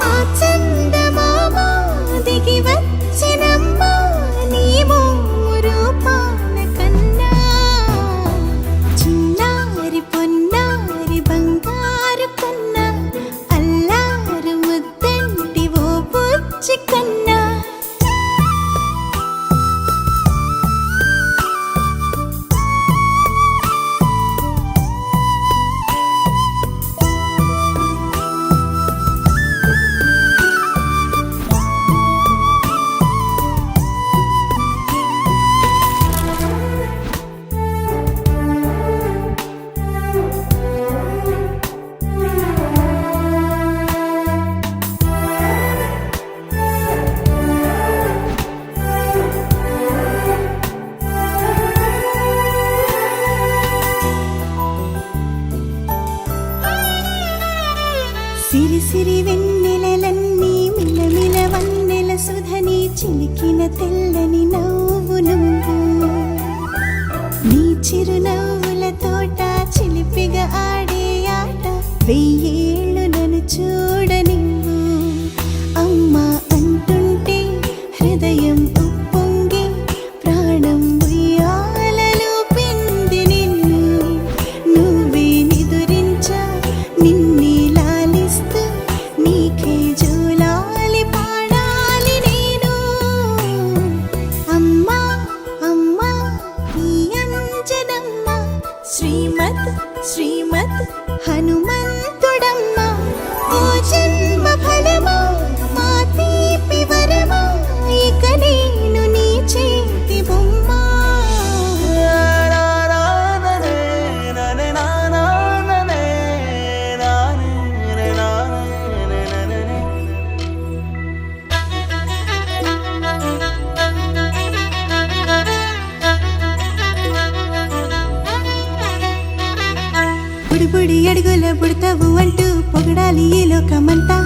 ఆ చందమామ దిగి వచ్చినమ్మా నీ రూపాల కన్నా చిన్నారి పొన్నారి బంగారు కన్నా అల్లారు ముద్దంటి ఓ బుజ్జి కన్నా సిరి సిరి వెన్నెలలన్నీ మిలమిల వన్నెల సుధని చిలికిన తెల్లని నవ్వు నువ్వు నీ చిరునవ్వుల తోట చిలిపిగా ఆడే ఆట వెయ్యేళ్ళు నన్ను చూడనివ్వు అమ్మా అంటుంటే హృదయం ఉప్పొంగి ప్రాణం ఉయ్యాలలో పిండి నిన్ను నువ్వే నిదురించా నిన్నే లాలిస్తూ నీకే జోలాలి పాడాలి నేను అమ్మా అమ్మా ఈ అంజనమ్మ శ్రీమత్ శ్రీమత్ హనుమంతుడమ్మ ఓ జన్మ ఫలమా మా తీపి వరమా ఇక నేను నీ చేతి బొమ్మ బుడి బుడి అడుగుల బుడతావు అంటూ పొగడాలి ఈ లోకమంతా